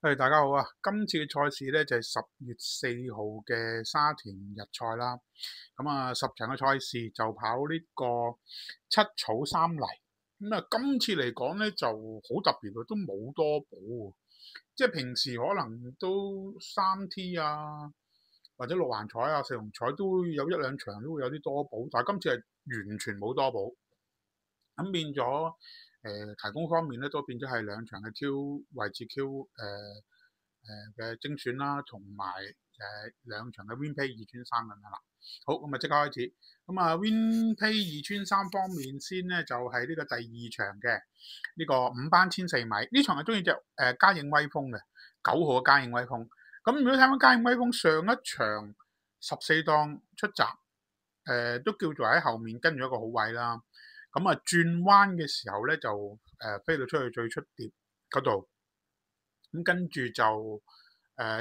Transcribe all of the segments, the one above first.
大家好啊！今次嘅賽事咧就係10月4號嘅沙田日賽啦。咁啊，10場嘅賽事就跑呢個七草三泥。咁啊，今次嚟講咧就好特別喎，都冇多寶喎。即係平時可能都3T 啊，或者六環彩啊、四龍彩都會有一兩場都會有啲多寶，但係今次係完全冇多寶。咁變咗提供方面咧都變咗係兩場嘅 Q 位置 Q 嘅精選啦，同埋兩場嘅 WinPay 二穿三咁樣啦。好，咁啊即刻開始。咁啊 WinPay 二穿三方面先咧就係呢個第二場嘅呢個5班1400米呢場係中意隻嘉應威風嘅9號嘅嘉應威風。咁如果睇翻嘉應威風上一場14檔出閘，都叫做喺後面跟住一個好位啦。咁啊轉彎嘅時候咧就飛到出去最出碟嗰度，咁跟住就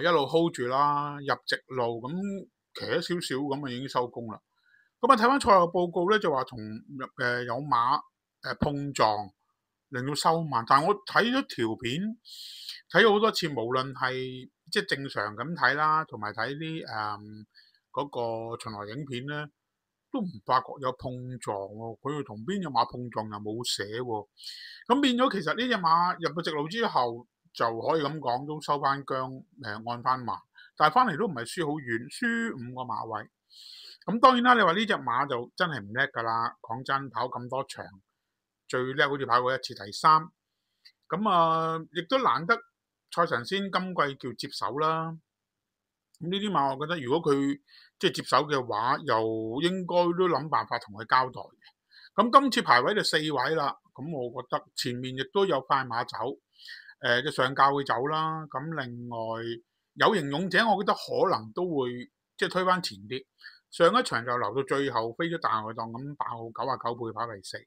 一路 hold 住啦，入直路咁騎咗少少咁啊已經收工啦。咁啊睇翻賽後報告咧就話同有馬碰撞令到收慢，但係我睇咗條片睇咗好多次，無論係即係正常咁睇啦，同埋睇啲嗰個巡邏影片咧，都唔發覺有碰撞喎。佢同邊隻馬碰撞又冇寫喎。咁變咗其實呢隻馬入到直路之後就可以咁講都收翻姜，按翻慢，但係翻嚟都唔係輸好遠，輸5個馬位。咁當然啦，你話呢隻馬就真係唔叻㗎啦。講真，跑咁多場，最叻好似跑過一次第三。咁啊，亦都難得蔡神仙今季叫接手啦。咁呢啲馬，我覺得如果佢即係接手嘅話，又應該都諗辦法同佢交代嘅。咁今次排位就4位啦，咁我覺得前面亦都有快馬走，嘅上教會走啦。咁另外有型勇者，我覺得可能都會即係推返前啲。上一場就留到最後飛咗大外檔咁爆99倍跑第四。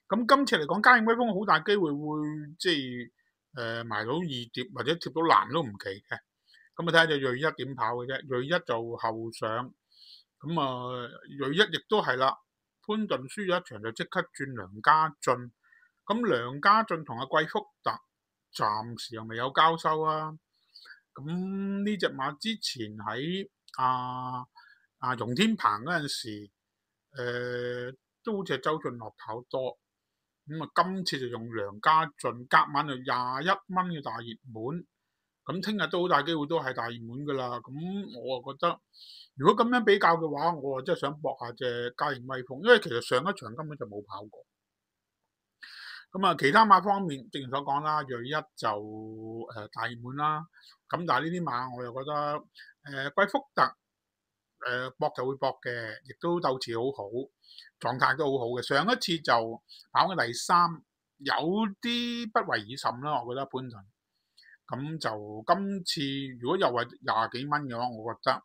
咁今次嚟講，嘉應威風好大機會會即係埋到二碟或者貼到欄都唔奇嘅。咁啊睇下隻銳一點跑嘅啫，銳一就後上。咁啊銳一亦都係啦，潘頓輸咗一場就即刻轉梁家俊。咁梁家俊同阿季福特暫時又未有交收啊。咁呢隻馬之前喺容天鵬嗰陣時，都好似係周俊樂跑多。咁啊今次就用梁家俊，隔晚就21蚊嘅大熱門。咁聽日都好大機會都係大熱門㗎啦。咁我啊覺得，如果咁樣比較嘅話，我啊真係想搏下隻嘉應威風，因為其實上一場根本就冇跑過。咁啊，其他馬方面，正如所講啦，銳一就大熱門啦。咁但係呢啲馬我又覺得季福特搏就會搏嘅，亦都鬥志好好，狀態都好好嘅。上一次就跑嘅第三，有啲不為已甚啦，我覺得潘頓。咁就今次如果又係廿幾蚊嘅話，我覺得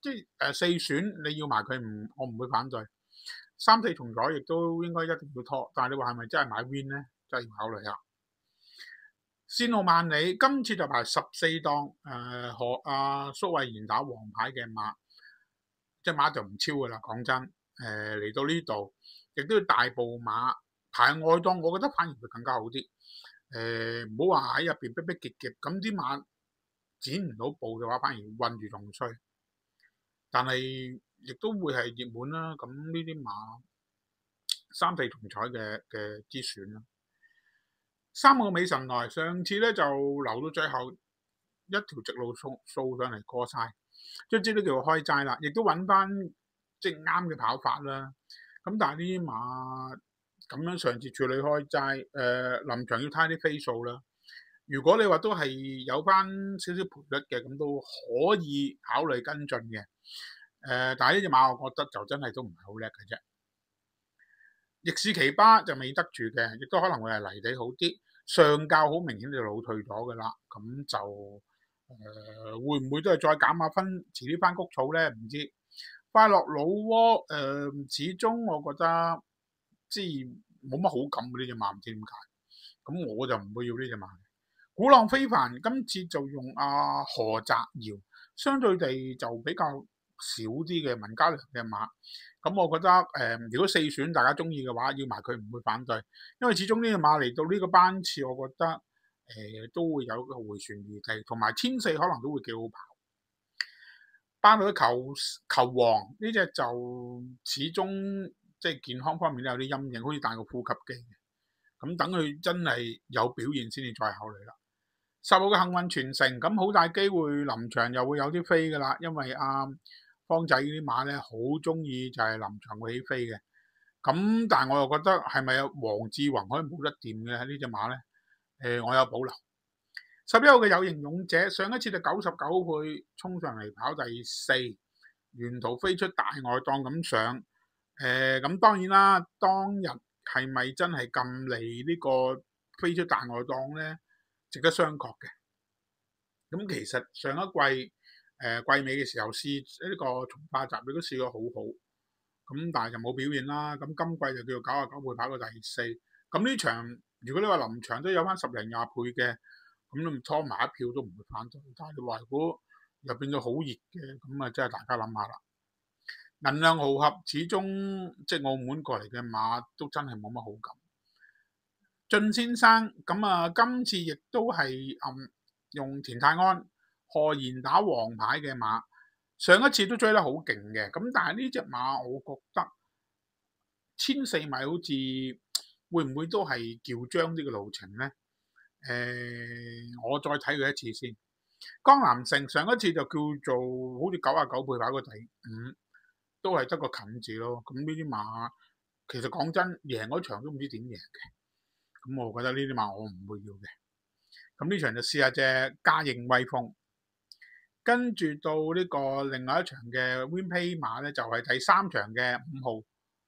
即係四選你要埋佢我唔會反對。3、4重彩亦都應該一定要拖，但係你話係咪真係買 win 咧？真係要考慮下。仙奧萬里今次就排14檔，何蘇慧賢打黃牌嘅馬，隻馬就唔超噶啦。講真，嚟到呢度亦都要大步馬排外檔，我覺得反而會更加好啲。唔好話喺入邊逼逼結結，咁啲馬剪唔到步嘅話，反而韞住仲衰。但係亦都會係熱門啦。咁呢啲馬3、4重彩嘅之選啦。3個美神來，上次咧就留到最後一條直路掃上嚟過晒，卒之都叫做開齋啦，亦都揾翻即係啱嘅跑法啦。咁但係呢啲馬咁樣上次處理開齋，臨場要睇啲飛數啦。如果你話都係有翻少少賠率嘅，咁都可以考慮跟進嘅。但係呢隻馬我覺得就真係都唔係好叻嘅啫。逆市奇巴就未得住嘅，亦都可能會係泥地好啲。上教好明顯就老退咗㗎啦，咁就會唔會都係再減下分，遲啲翻谷草咧？唔知。快樂老窩始終我覺得即係冇乜好感嘅呢隻馬，唔知點解。咁我就唔會要呢隻馬。鼓浪非凡今次就用何澤堯，相對地就比較少啲嘅文家良嘅馬。咁我覺得如果4選大家中意嘅話，要埋佢唔會反對，因為始終呢隻馬嚟到呢個班次，我覺得都會有個回旋餘地，同埋1,400可能都會幾好跑。巴里球王呢隻就始終即係健康方面都有啲陰影，好似戴個呼吸機嘅。咁等佢真係有表現先至再考慮啦。10號嘅幸運傳承，咁好大機會臨場又會有啲飛噶啦，因為方仔呢啲馬咧好中意就係臨場會起飛嘅。咁但係我又覺得係咪黃志宏可以冇得掂嘅呢隻馬咧？我有保留。11號嘅有型勇者，上一次就99倍衝上嚟跑第4，沿途飛出大外檔咁上。咁當然啦，當日係咪真係咁嚟呢個飛出大外檔咧？值得商榷嘅。咁其實上一季季尾嘅時候試呢個從化集，你都試過好好。咁但係就冇表現啦。咁今季就叫做99倍跑到第4。咁呢場如果你話臨場都有翻10零20倍嘅，咁你拖埋一票都唔會反對。但係你話如果又變咗好熱嘅，咁啊真係大家諗下啦。能量豪俠始終即係澳門過嚟嘅馬都真係冇乜好感。進先生咁今次亦都係用田泰安何言打黃牌嘅馬，上一次都追得好勁嘅。咁但係呢隻馬我覺得1,400米好似會唔會都係叫張啲嘅路程呢？我再睇佢一次先。江南城上一次就叫做好似99倍跑過第5，都係得個近字咯。咁呢啲馬其實講真，贏嗰場都唔知點贏嘅。咁我覺得呢啲馬我唔會要嘅。咁呢場就試下隻嘉應威風，跟住到呢個另外一場嘅 WinPay 馬咧，就係第3場嘅5號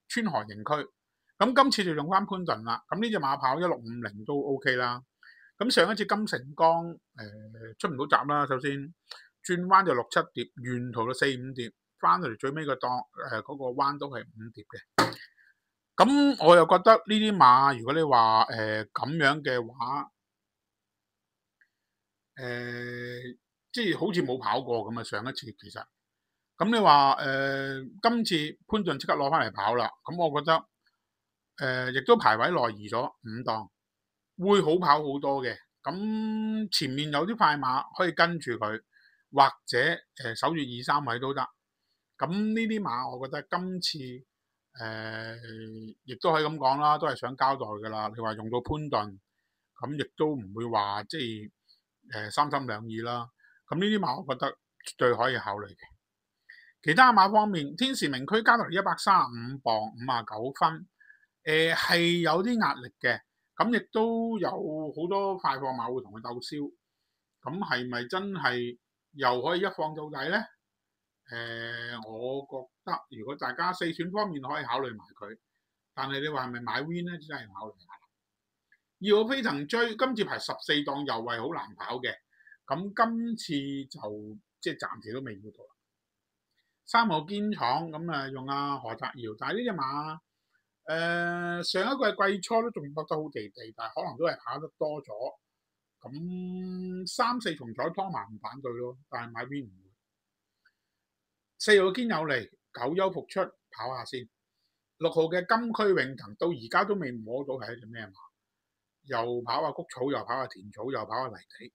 川河營區。咁今次就用翻潘頓啦。咁呢隻馬跑1650都 OK 啦。咁上一次金城江出唔到閘啦，首先轉彎就6、7碟，沿途就4、5碟，翻到嚟最尾個檔嗰個彎都係5碟嘅。咁我又覺得呢啲馬，如果你話咁樣嘅話，即係好似冇跑過咁啊！上一次其實，咁你話今次潘頓即刻攞翻嚟跑啦，咁我覺得亦都排位內移咗5檔，會好跑好多嘅。咁前面有啲快馬可以跟住佢，或者守住2、3位都得。咁呢啲馬，我覺得今次亦都可以咁講啦，都係想交代噶啦。你話用到潘頓，咁亦都唔會話即係三心兩意啦。咁呢啲馬，我覺得絕對可以考慮嘅。其他馬方面，天時名區加到嚟135磅59分，係有啲壓力嘅。咁亦都有好多快貨馬會同佢鬥燒。咁係咪真係又可以一放到底呢？我覺得如果大家4選方面可以考慮埋佢，但係你話係咪買 win 呢？真係考慮下。2號飛騰追今次排14檔，又係好難跑嘅。咁今次就即係暫時都未要到啦。3號堅闖咁用何澤堯，但係呢隻馬上一季季初都仲覺得好地地，但係可能都係跑得多咗。咁3、4重彩拖埋唔反對咯，但係買 win 唔會。4號堅有利久休復出跑下先。6號嘅金區永騰到而家都未摸到係一隻咩馬，又跑下谷草，又跑下田草，又跑下泥地。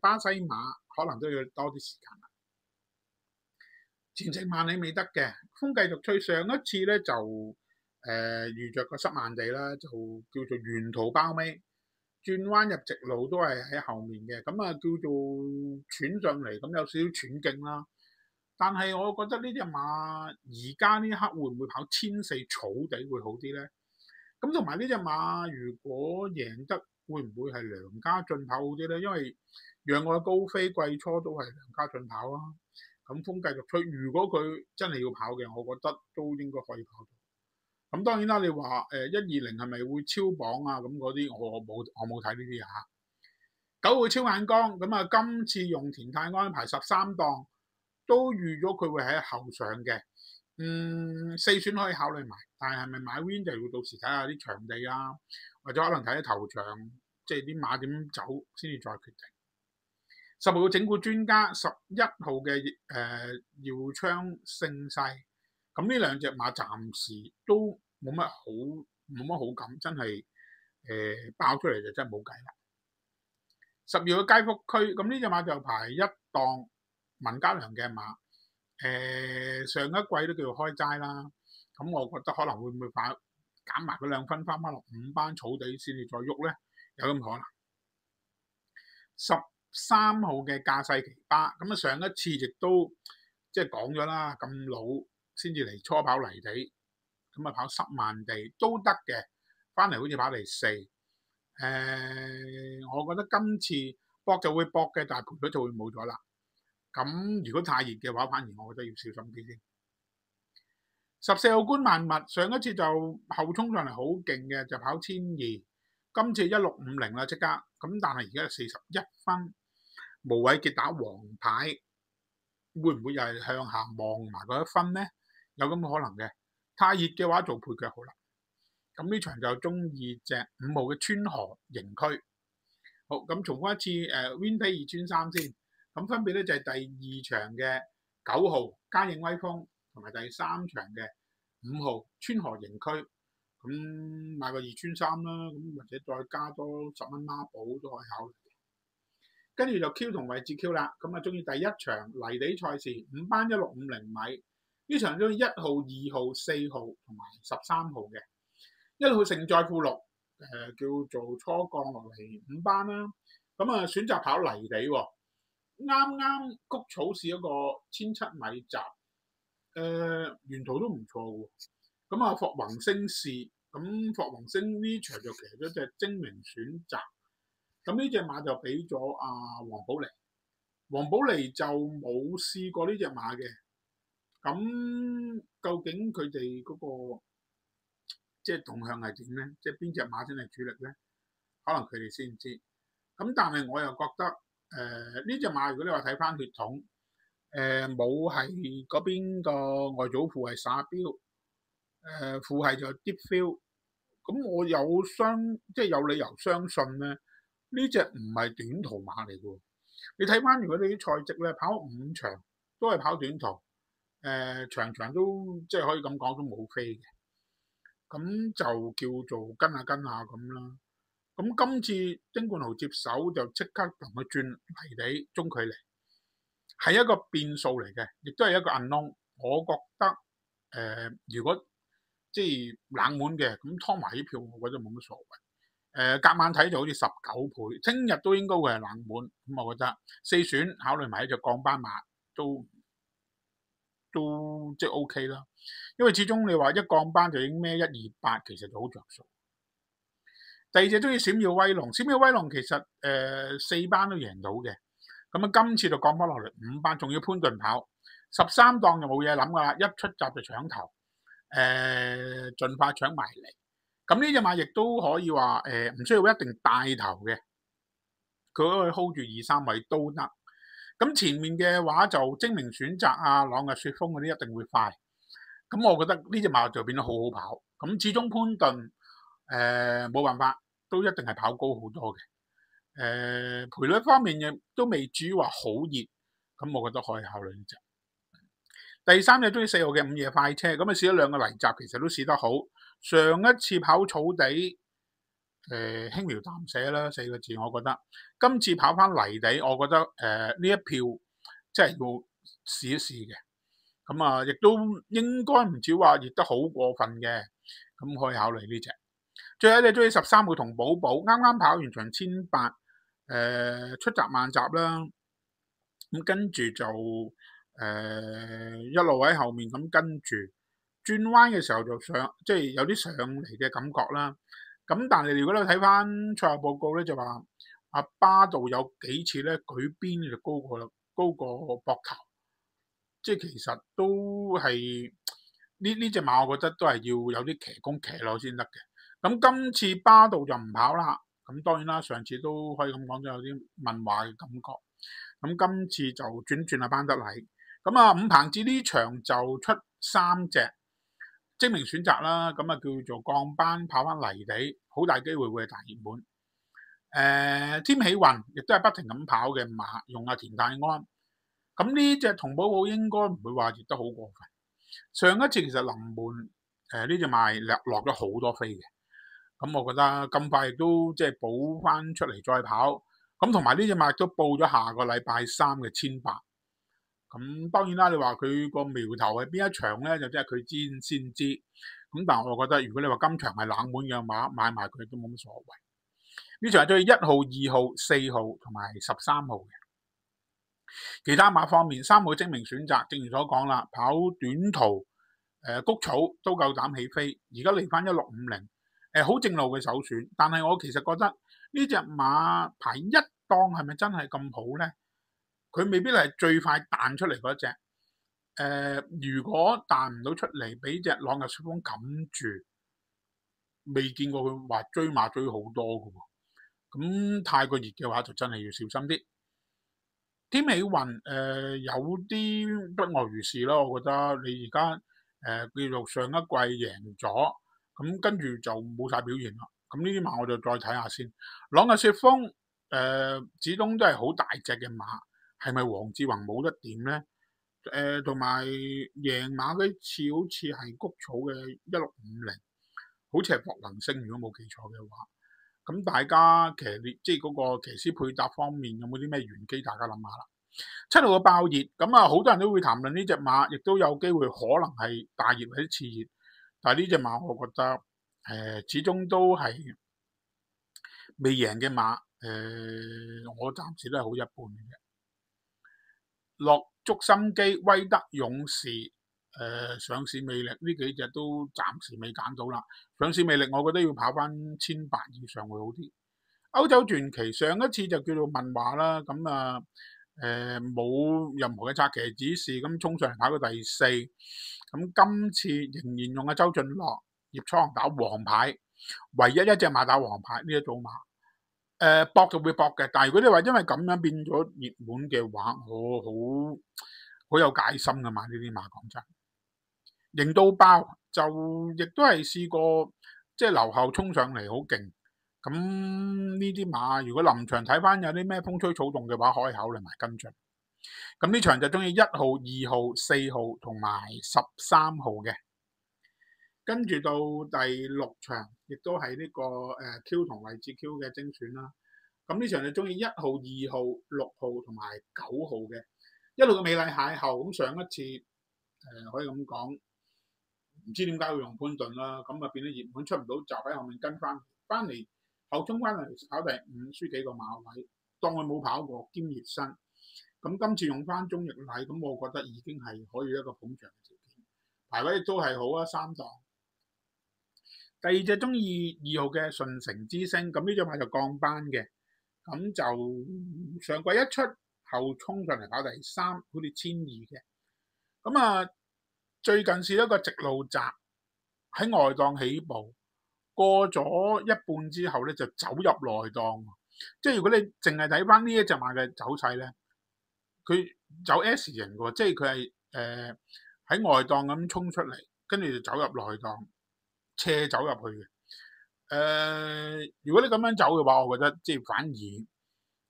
巴西馬可能都要多啲時間啦。前程萬里未得嘅風繼續吹，上一次咧就遇着個濕慢地啦，就叫做沿途包尾，轉彎入直路都係喺後面嘅，咁叫做喘上嚟，咁有少少喘勁啦。但係我覺得呢隻馬而家呢刻會唔會跑1,400草地會好啲咧？咁同埋呢隻馬如果贏得，會唔會係梁家俊跑好啲咧？因為讓我高飛季初都係梁家俊跑啊。咁風繼續吹，如果佢真係要跑嘅，我覺得都應該可以跑到。咁當然啦，你話120係咪會超磅啊？咁嗰啲我冇睇呢啲嚇。9號超眼光咁今次用田泰安排13檔，都預咗佢會喺後上嘅。4選可以考慮埋，但係咪買 win 就要到時睇下啲場地啊，或者可能睇下頭場，即係啲馬點走先至再決定。10號整蠱專家，11號嘅耀昌盛世，咁呢兩隻馬暫時都冇乜好感，真係爆出嚟就真係冇計啦。10月嘅街福區，咁呢隻馬就排一檔文家良嘅馬，上一季都叫做開齋啦，咁我覺得可能會唔會減埋嗰2分翻落5班草地先至再喐咧，有咁可能。13號嘅駕勢奇葩，咁啊上一次亦都即係講咗啦，咁老先至嚟初跑泥地，咁啊跑10萬地都得嘅，翻嚟好似跑嚟4。我覺得今次搏就會搏嘅，但係賠率就會冇咗啦。咁如果太熱嘅話，反而我覺得要小心啲先。14號官萬物，上一次就後衝上嚟好勁嘅，就跑1200，今次1650啦即刻。咁但係而家41分，無偉傑打黃牌，會唔會又係向下望埋嗰1分呢？有咁嘅可能嘅。太熱嘅話做配腳好啦。咁呢場就中意隻5號嘅川河營區。好，咁重複一次Winpay 2穿3先。咁分別咧就係第2場嘅9號嘉應威風，同埋第3場嘅5號川河營區。咁買個2穿3啦，咁或者再加多10蚊孖寶都可以考慮。跟住就 Q 同位置 Q 啦。咁啊中意第1場泥地賽事5班1650米。呢場中意1號、2號、4號同埋13號嘅。1號勝在富祿，叫做初降落嚟5班啦。咁啊選擇跑泥地喎，啱啱谷草試一個1700米閘，沿途都唔錯喎。咁啊霍宏星試，咁霍宏星呢場就騎咗隻精明選擇。咁呢隻馬就俾咗黃寶妮，黃寶妮就冇試過呢隻馬嘅。咁究竟佢哋嗰個即係動向係點咧？即係邊隻馬先係主力咧？可能佢哋先知。咁但係我又覺得呢隻馬如果你話睇翻血統，冇係嗰邊個外祖父係撒標，父係就 Deep Field。咁我即係有理由相信咧，呢隻唔係短途馬嚟嘅。你睇翻如果你啲賽績咧，跑5場都係跑短途，場場都即係可以咁講都冇飛嘅。咁就叫做跟下咁啦。咁今次丁冠豪接手就即刻同佢轉泥地中距離，係一個變數嚟嘅，亦都係一個 unknown。我覺得如果即係冷門嘅，咁拖埋呢票，我覺得冇乜所謂。隔晚睇就好似19倍，聽日都應該會係冷門。咁我覺得4選考慮埋一隻降班馬都即係 OK 啦。因為始終你話一降班就已經孭128，其實就好着數。第二隻中意閃耀威龍，閃耀威龍其實4班都贏到嘅。咁啊今次就降翻落嚟5班，仲要潘頓跑13檔就冇嘢諗噶啦，一出閘就搶頭，盡快搶埋嚟。咁呢隻馬亦都可以話唔需要一定帶頭嘅，佢可以 hold 住2、3位都得。咁前面嘅話就精明選擇朗日雪峰嗰啲一定會快。咁我覺得呢隻馬就變得好好跑。咁始終潘頓冇辦法，都一定係跑高好多嘅。賠率方面亦都未至於話好熱，咁我覺得可以考慮呢隻。第3隻中意4號嘅午夜快車，咁啊試咗2個泥閘，其實都試得好。上一次跑草地，輕描淡寫啦4個字，我覺得。今次跑翻泥地，我覺得呢一票即係要試一試嘅。咁啊，亦都應該唔止話熱得好過分嘅，咁可以考慮呢隻。最後你中意13號同寶寶，啱啱跑完場1800，出閘慢閘啦，咁跟住就一路喺後面咁跟住轉彎嘅時候就即係有啲上嚟嘅感覺啦。咁但係如果你睇翻賽後報告咧，就話阿巴道有幾次咧舉邊就高過膊頭，即係其實都係呢隻馬，我覺得都係要有啲騎功騎落先得嘅。咁今次巴道就唔跑啦，咁當然啦，上次都可以咁講，都有啲問話嘅感覺。咁今次就轉班德禮。咁啊，伍鵬志呢場就出3隻精明選擇啦，咁啊叫做降班跑翻泥地，好大機會會係大熱門。添喜雲亦都係不停咁跑嘅馬，用阿田泰安。咁呢隻同寶寶應該唔會話熱得好過分。上一次其實臨門呢隻馬落咗好多飛嘅。咁我覺得咁快亦都即係補翻出嚟再跑。咁同埋呢隻馬都報咗下個禮拜三嘅1800。咁當然啦，你話佢個苗頭係邊一場咧，就即係佢知先知。咁但係我覺得，如果你話今場係冷門嘅馬，買埋佢都冇乜所謂。呢場係對1號、2號、4號同埋13號嘅。其他馬方面，3號精明選擇，正如所講啦，跑短途谷草都夠膽起飛。而家嚟翻1650，好正路嘅首選。但係我其實覺得呢隻馬排一檔係咪真係咁好咧？佢未必係最快彈出嚟嗰隻。如果彈唔到出嚟，俾隻朗日雪峰冚住，未見過佢話追馬追好多㗎喎。咁太過熱嘅話，就真係要小心啲。天喜運有啲不外如是咯，我覺得你而家叫做上一季贏咗，咁跟住就冇晒表現啦。咁呢啲馬我就再睇下先。朗日雪峰始終都係好大隻嘅馬，係咪黃志宏冇得點咧？同埋贏馬嗰次好似係谷草嘅1650，好似係博能星，如果冇記錯嘅話。咁大家騎列即係嗰個騎師配搭方面有冇啲咩玄機？大家諗下啦。7號嘅爆熱，咁啊好多人都會談論呢隻馬，亦都有機會可能係大熱或者次熱。但係呢隻馬我覺得始終都係未贏嘅馬，我暫時都係好一般嘅。落足心機，威德勇士上市魅力呢幾隻都暫時未揀到啦。上市魅力我覺得要跑翻1800以上會好啲。歐洲傳奇上一次就叫做問話啦，咁啊冇任何嘅策騎指示，咁衝上嚟跑到第4。咁今次仍然用阿周俊樂、葉楚航打黃牌，唯一一隻馬打黃牌呢一組馬。搏就會搏嘅，但係如果你話因為咁樣變咗熱門嘅話，我好有戒心噶嘛呢啲馬，講真。型到爆就亦都係試過，即係留後衝上嚟好勁。咁呢啲馬如果臨場睇翻有啲咩風吹草動嘅話，可以考慮埋跟進。咁呢場就中意1號、2號、4號同埋13號嘅。跟住到第6場，亦都係呢個Q 同位置 Q 嘅精選啦。咁呢場就中意1號、2號、6號同埋9號嘅。1路嘅美麗邂逅，咁上一次可以咁講，唔知點解會用潘頓啦，咁啊變咗熱門出唔到閘，喺後面跟翻嚟後衝翻嚟跑第5，輸幾個馬位，當佢冇跑過兼熱身。咁今次用翻中翼禮，咁我覺得已經係可以一個捧場嘅條件。排位亦都係好啊，3檔。第二隻中意2號嘅順城之星，咁呢隻馬就降班嘅，咁就上季一出後衝上嚟跑第3，好似1200嘅。咁啊，最近試一個直路閘喺外檔起步，過咗一半之後咧就走入內檔，即係如果你淨係睇翻呢一隻馬嘅走勢咧，佢走 S 型嘅，即係佢係喺外檔咁衝出嚟，跟住就走入內檔。車走入去嘅，如果你咁樣走嘅話，我覺得即係反而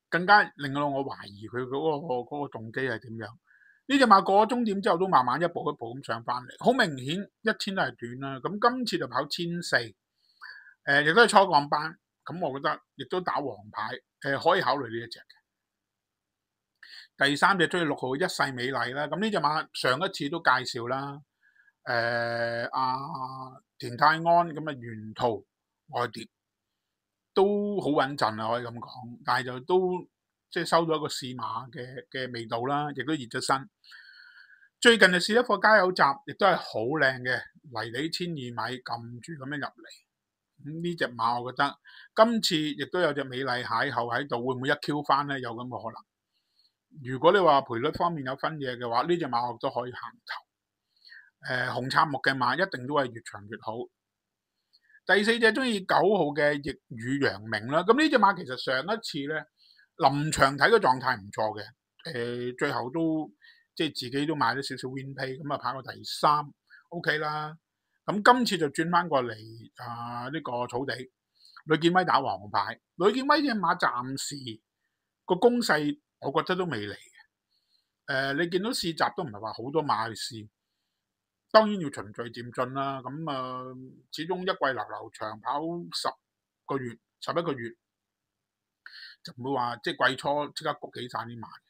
更加令到我懷疑佢嗰個動機係點樣。呢隻馬過咗終點之後，都慢慢一步一步咁上翻嚟，好明顯1000都係短啦。咁今次就跑1400，亦都係初降班，咁我覺得亦都打黃牌，可以考慮呢一隻嘅。第3隻中意6號一世美麗啦，咁呢隻馬上一次都介紹啦。田泰安咁啊，沿途外碟都好穩陣啊，可以咁講。但係就都即係收到一個試馬嘅味道啦，亦都熱咗身。最近就試一課加油站，亦都係好靚嘅，泥地1200米撳住咁樣入嚟。咁呢隻馬我覺得今次亦都有隻美麗邂逅喺度，會唔會一 Q 翻咧？有咁嘅可能。如果你話賠率方面有分嘢嘅話，呢隻馬我都可以行頭。紅杉木嘅馬一定都係越長越好。第4隻中意9號嘅逆雨揚名啦，咁呢隻馬其實上一次咧臨場睇個狀態唔錯嘅，最後都即係自己都買咗少少 win pay，咁啊跑過第3 OK 啦。咁今次就轉翻過嚟呢個草地，呂建威打黃牌。呂建威隻馬暫時個攻勢我覺得都未嚟嘅，你見到試閘都唔係話好多馬去試。當然要循序漸進啦，咁始終一季流長跑個月、11個月，就唔會話即係季初即刻谷起晒啲馬嘅。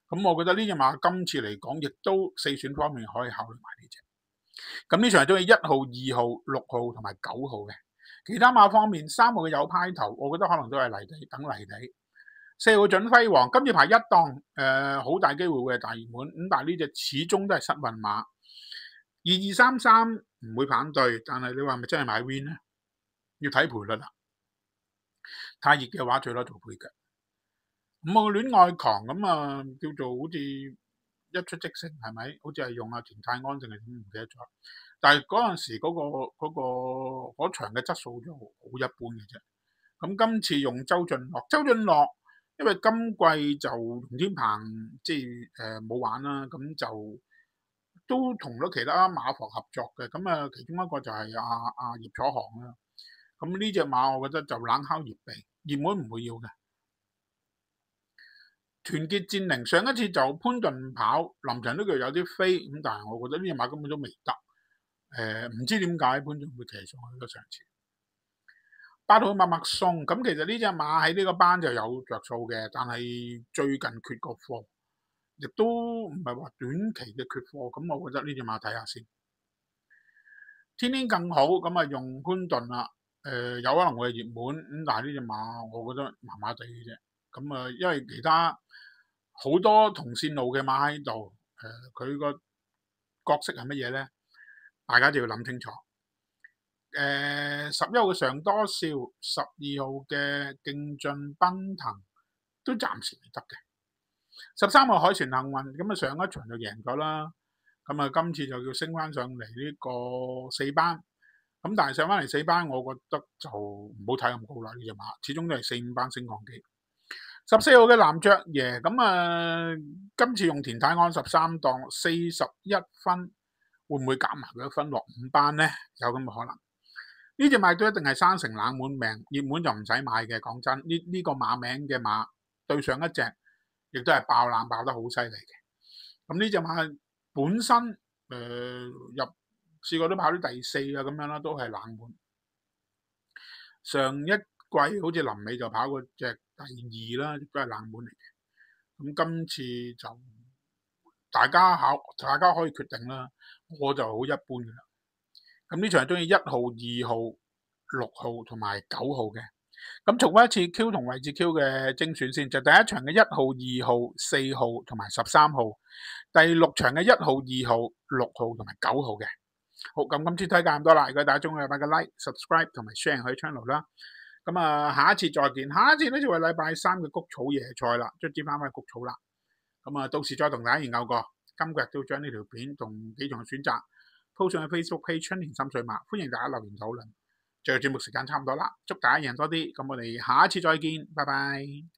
咁我覺得呢隻馬今次嚟講，亦都四選方面可以考慮埋呢隻。咁呢場係中意1號、2號、6號同埋9號嘅。其他馬方面，3號嘅有派頭，我覺得可能都係泥地等泥地。4號準輝煌，今次排一檔，好大機會會係大熱門。咁但係呢隻始終都係失運馬。2233唔會反對，但係你話係咪真係買 win 咧？要睇賠率啦。太熱嘅話，最多做配腳。5號戀愛狂咁啊，叫做好似一出即勝係咪？好似係用阿田泰安定係點唔記得咗。但係嗰陣時嗰場嘅質素就好一般嘅啫。咁今次用周俊樂，因為今季就洪天鵬即係冇玩啦，咁就都同咗其他馬房合作嘅。咁啊，其中一個就係阿葉楚航啦。咁呢隻馬我覺得就冷烤熱鼻，熱門唔會要嘅。團結戰靈上一次就潘頓跑，臨場呢句有啲飛咁，但係我覺得呢隻馬根本都未得。唔知點解潘頓會騎上去咯上次。8號默默送，咁其實呢隻馬喺呢個班就有着數嘅，但係最近缺個貨，亦都唔係話短期嘅缺貨，咁我覺得呢隻馬睇下先。天天更好，咁啊用潘頓啦，有可能會係熱門，咁但係呢隻馬我覺得麻麻地嘅啫。咁啊，因為其他好多同線路嘅馬喺度，佢個角色係乜嘢咧？大家就要諗清楚。11號嘅上多少，12號嘅勁進奔騰都暫時未得嘅。13號海船幸運，咁啊上一場就贏咗啦，咁啊今次就要升翻上嚟呢個4班，咁但係上翻嚟4班，我覺得就唔好睇咁高啦呢隻馬，始終都係4、5班升降機。14號嘅藍雀爺，咁啊今次用田泰安13檔41分，會唔會減埋佢一分落5班呢？有咁嘅可能。呢隻馬都一定係生成冷門命，熱門就唔使買嘅。講真，呢個馬名嘅馬對上一隻，亦都係爆冷爆得好犀利嘅。咁呢隻馬本身試過都跑啲第4啊咁樣啦，都係冷門。上一季好似臨尾就跑過隻第2啦，亦都係冷門嚟嘅。咁今次就大家可以決定啦，我就好一般嘅啦。咁呢場係中意1號、2號、6號同埋9號嘅。咁重複一次 Q 同位置 Q 嘅精選先，就第一場嘅1號、2號、4號同埋13號，第6場嘅1號、2號、6號同埋9號嘅。好，咁今次推介咁多啦，如果大家中意，俾個 like、subscribe 同埋 share 去 channel 啦。咁啊，下一次再見，下一次呢就係禮拜3嘅谷草椰菜啦，卒之翻返谷草啦。咁啊，到時再同大家研究過。今個日都將呢條片同幾種選擇鋪上去 Facebook page 春田心水馬，歡迎大家留言討論。最後節目時間差唔多啦，祝大家贏多啲，咁我哋下一次再見，拜拜。